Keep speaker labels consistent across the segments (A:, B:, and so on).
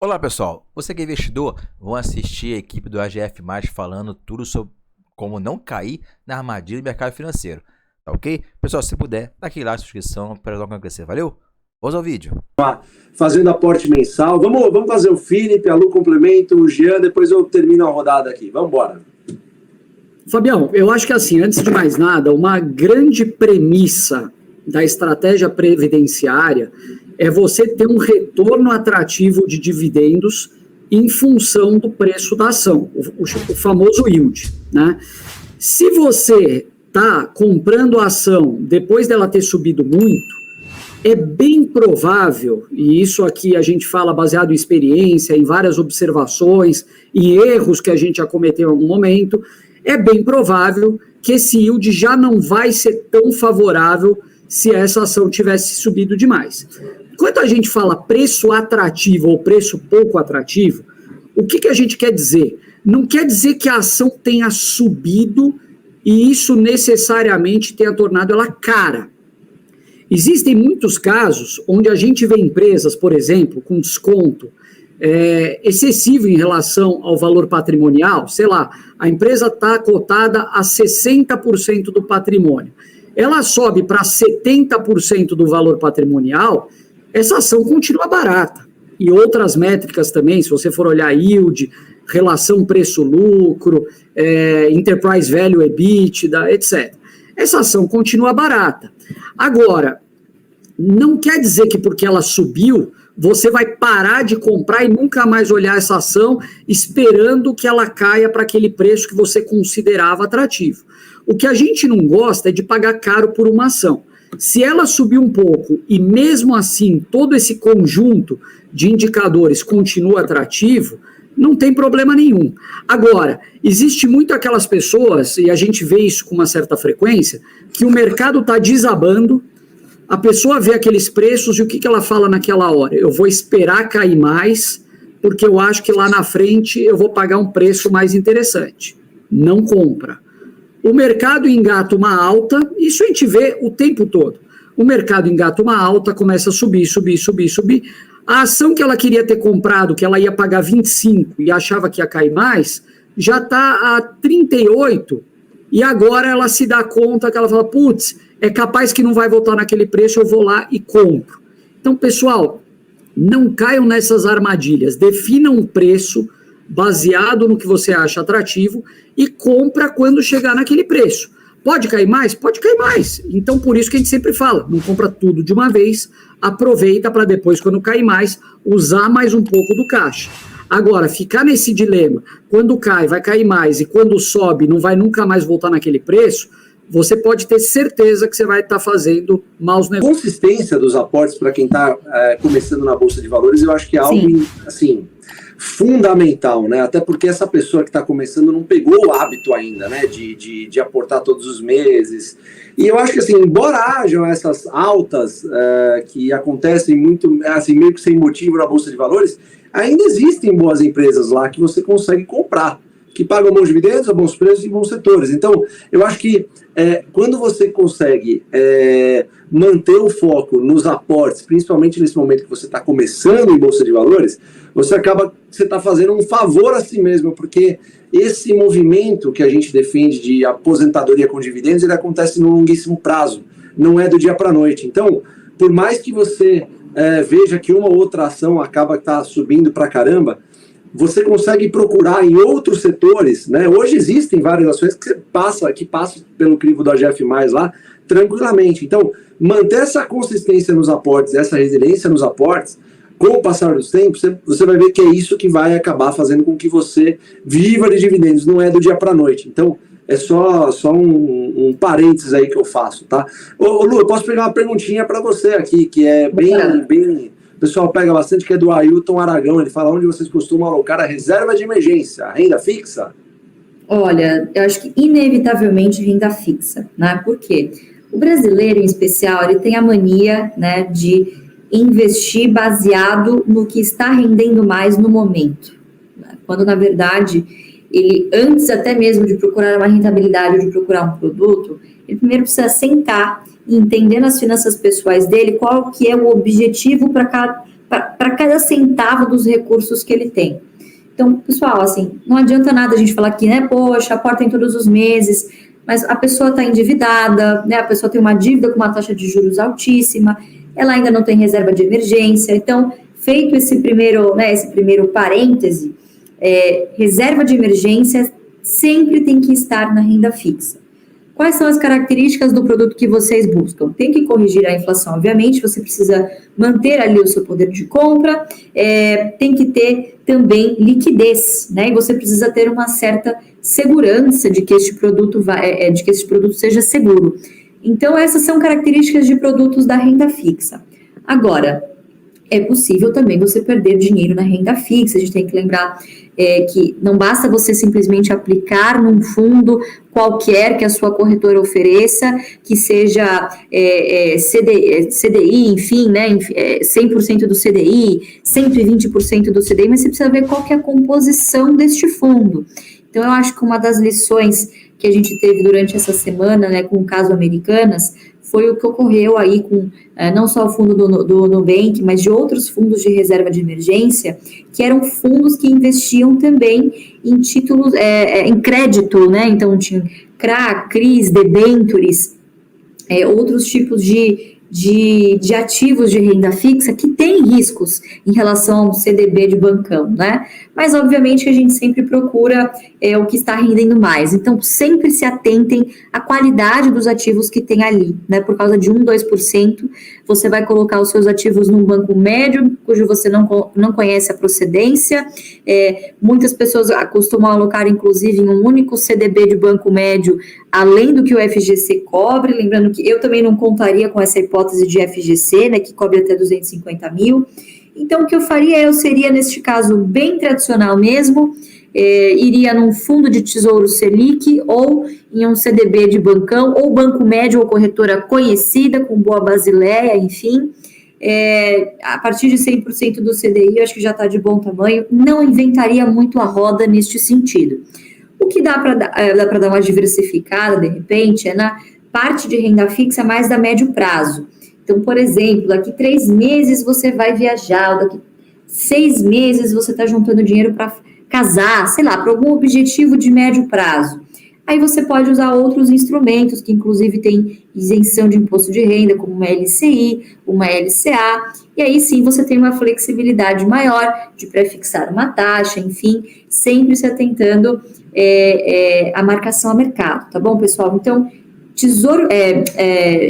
A: Olá pessoal, você que é investidor, vão assistir a equipe do AGF+, falando tudo sobre como não cair na armadilha do mercado financeiro, tá ok? Pessoal, se puder, dá aquele like, subscrição para ajudar a crescer, valeu? Vamos ao vídeo.
B: Fazendo aporte mensal, vamos fazer o Felipe, a Lu complementa, o Jean, depois eu termino a rodada aqui, vamos embora.
C: Fabião, eu acho que assim, antes de mais nada, uma grande premissa da estratégia previdenciária é você ter um retorno atrativo de dividendos em função do preço da ação, o famoso yield, né? Se você está comprando a ação depois dela ter subido muito, é bem provável, e isso aqui a gente fala baseado em experiência, em várias observações, em erros que a gente já cometeu em algum momento, é bem provável que esse yield já não vai ser tão favorável se essa ação tivesse subido demais. Quando a gente fala preço atrativo ou preço pouco atrativo, o que a gente quer dizer? Não quer dizer que a ação tenha subido e isso necessariamente tenha tornado ela cara. Existem muitos casos onde a gente vê empresas, por exemplo, com desconto excessivo em relação ao valor patrimonial, sei lá, a empresa está cotada a 60% do patrimônio. Ela sobe para 70% do valor patrimonial, essa ação continua barata. E outras métricas também, se você for olhar yield, relação preço-lucro, enterprise value EBITDA, etc. Essa ação continua barata. Agora, não quer dizer que porque ela subiu, você vai parar de comprar e nunca mais olhar essa ação esperando que ela caia para aquele preço que você considerava atrativo. O que a gente não gosta é de pagar caro por uma ação. Se ela subir um pouco e mesmo assim todo esse conjunto de indicadores continua atrativo, não tem problema nenhum. Agora, existe muito aquelas pessoas, e a gente vê isso com uma certa frequência, que o mercado está desabando, a pessoa vê aqueles preços e o que ela fala naquela hora? Eu vou esperar cair mais, porque eu acho que lá na frente eu vou pagar um preço mais interessante. Não compra. O mercado engata uma alta, isso a gente vê o tempo todo. O mercado engata uma alta, começa a subir. A ação que ela queria ter comprado, que ela ia pagar 25 e achava que ia cair mais, já está a 38 e agora ela se dá conta que ela fala, putz, é capaz que não vai voltar naquele preço, eu vou lá e compro. Então, pessoal, não caiam nessas armadilhas, definam um preço baseado no que você acha atrativo e compra quando chegar naquele preço. Pode cair mais? Pode cair mais. Então, por isso que a gente sempre fala, não compra tudo de uma vez, aproveita para depois, quando cair mais, usar mais um pouco do caixa. Agora, ficar nesse dilema, quando cai, vai cair mais, e quando sobe, não vai nunca mais voltar naquele preço, você pode ter certeza que você vai estar fazendo maus negócios.
B: A consistência dos aportes para quem está começando na Bolsa de Valores, eu acho que é algo, assim, fundamental, né? Até porque essa pessoa que está começando não pegou o hábito ainda, né? De aportar todos os meses. E eu acho que, assim, embora hajam essas altas que acontecem muito, assim, meio que sem motivo na Bolsa de Valores, ainda existem boas empresas lá que você consegue comprar, que pagam bons dividendos, a bons preços e bons setores. Então, eu acho que quando você consegue manter o foco nos aportes, principalmente nesse momento que você está começando em Bolsa de Valores, você está fazendo um favor a si mesmo, porque esse movimento que a gente defende de aposentadoria com dividendos, ele acontece no longuíssimo prazo, não é do dia para a noite. Então, por mais que você veja que uma ou outra ação acaba subindo para caramba, você consegue procurar em outros setores, né? Hoje existem várias ações que passam pelo crivo do AGF+, lá, tranquilamente. Então, manter essa consistência nos aportes, essa resiliência nos aportes, com o passar dos tempos, você vai ver que é isso que vai acabar fazendo com que você viva de dividendos, não é do dia para a noite. Então, é só um parênteses aí que eu faço, tá? Ô Lu, eu posso pegar uma perguntinha para você aqui, que é bem... O pessoal pega bastante, que é do Ailton Aragão. Ele fala: onde vocês costumam alocar a reserva de emergência, a renda fixa?
D: Olha, eu acho que inevitavelmente renda fixa, né? Por quê? O brasileiro, em especial, ele tem a mania, né, de investir baseado no que está rendendo mais no momento, né? Quando, na verdade, ele, antes até mesmo de procurar uma rentabilidade ou de procurar um produto, ele primeiro precisa sentar e entender nas finanças pessoais dele qual que é o objetivo para para cada centavo dos recursos que ele tem. Então, pessoal, assim, não adianta nada a gente falar aqui, né, poxa, aporta em todos os meses, mas a pessoa está endividada, né, a pessoa tem uma dívida com uma taxa de juros altíssima, ela ainda não tem reserva de emergência. Então, feito esse primeiro parêntese, reserva de emergência sempre tem que estar na renda fixa. Quais são as características do produto que vocês buscam? Tem que corrigir a inflação, obviamente, você precisa manter ali o seu poder de compra, tem que ter também liquidez, né? E você precisa ter uma certa segurança de que este produto seja seguro. Então, essas são características de produtos da renda fixa. Agora, é possível também você perder dinheiro na renda fixa. A gente tem que lembrar que não basta você simplesmente aplicar num fundo qualquer que a sua corretora ofereça, que seja CDI, enfim, né, 100% do CDI, 120% do CDI, mas você precisa ver qual que é a composição deste fundo. Então, eu acho que uma das lições que a gente teve durante essa semana, né, com o caso Americanas, foi o que ocorreu aí com não só o fundo do Nubank, mas de outros fundos de reserva de emergência, que eram fundos que investiam também em títulos, em crédito, né? Então, tinha CRA, CRIs, debentures, outros tipos de ativos de renda fixa que tem riscos em relação ao CDB de bancão, né? Mas, obviamente, que a gente sempre procura o que está rendendo mais. Então, sempre se atentem à qualidade dos ativos que tem ali, né? Por causa de 1, 2%, você vai colocar os seus ativos num banco médio, cujo você não conhece a procedência. Muitas pessoas costumam alocar, inclusive, em um único CDB de banco médio, além do que o FGC cobre. Lembrando que eu também não contaria com essa hipótese de FGC, né, que cobre até 250 mil. Então, o que eu faria, eu seria, neste caso, bem tradicional mesmo, iria num fundo de tesouro Selic ou em um CDB de bancão, ou banco médio ou corretora conhecida, com boa basileia, enfim. A partir de 100% do CDI, eu acho que já está de bom tamanho. Não inventaria muito a roda neste sentido. O que dá para dar uma diversificada, de repente, é na parte de renda fixa mais da médio prazo. Então, por exemplo, daqui 3 meses você vai viajar, daqui 6 meses você está juntando dinheiro para casar, sei lá, para algum objetivo de médio prazo. Aí você pode usar outros instrumentos, que inclusive tem isenção de imposto de renda, como uma LCI, uma LCA, e aí sim você tem uma flexibilidade maior de prefixar uma taxa, enfim, sempre se atentando à marcação a mercado, tá bom, pessoal? Então,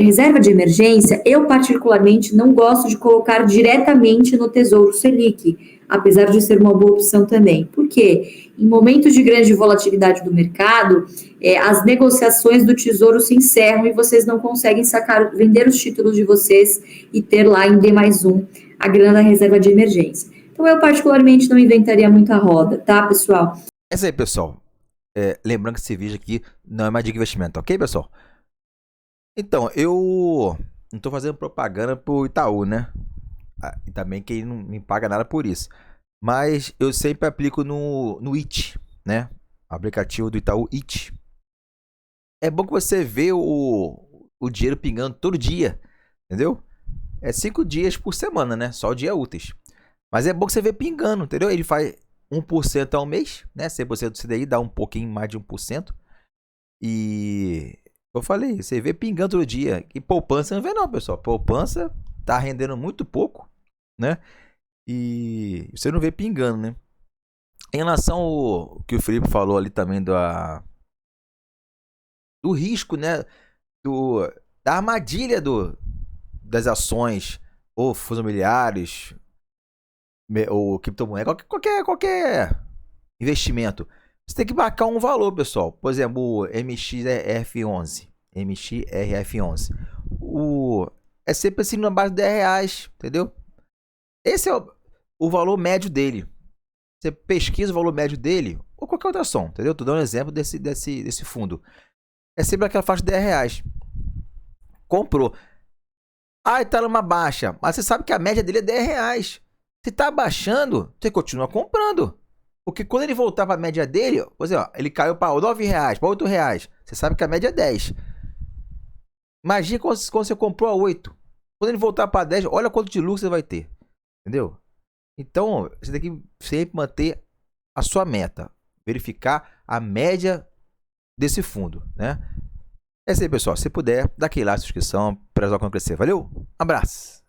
D: reserva de emergência, eu particularmente não gosto de colocar diretamente no Tesouro Selic, apesar de ser uma boa opção também. Por quê? Em momentos de grande volatilidade do mercado, as negociações do Tesouro se encerram e vocês não conseguem vender os títulos de vocês e ter lá em D+1 a grana da reserva de emergência. Então, eu particularmente não inventaria muita roda, tá, pessoal?
A: É isso aí, pessoal. Lembrando que esse vídeo aqui não é mais de investimento, ok, pessoal? Então, eu não estou fazendo propaganda pro Itaú, né? E também quem não me paga nada por isso. Mas eu sempre aplico no IT, né? O aplicativo do Itaú IT. É bom que você vê o dinheiro pingando todo dia, entendeu? 5 dias por semana, né? Só dia úteis. Mas é bom que você vê pingando, entendeu? Ele faz 1% ao mês, né? 100% do CDI dá um pouquinho mais de 1%. E eu falei, você vê pingando todo dia. E poupança não vê não, pessoal. Poupança tá rendendo muito pouco, né? E você não vê pingando, né? Em relação ao que o Felipe falou ali também do risco, né? Da armadilha das ações ou fundos imobiliários ou criptomoeda, qualquer investimento. Você tem que marcar um valor, pessoal. Por exemplo, o MXRF11. É sempre assim na base de R$10, entendeu? Esse é o valor médio dele. Você pesquisa o valor médio dele ou qualquer outra ação, entendeu? Tô dando um exemplo desse fundo. É sempre aquela faixa de R$10. Comprou. Tá numa baixa. Mas você sabe que a média dele é R$10. Se tá baixando, você continua comprando. Porque quando ele voltar para a média dele, por exemplo, ele caiu para R$9, para R$8. Você sabe que a média é 10. Imagina quando você comprou a 8. Quando ele voltar para 10, olha quanto de lucro você vai ter. Entendeu? Então, você tem que sempre manter a sua meta. Verificar a média desse fundo, né? É isso aí, pessoal. Se puder, dá aquele like, inscrição para ajudar a crescer. Valeu? Abraço!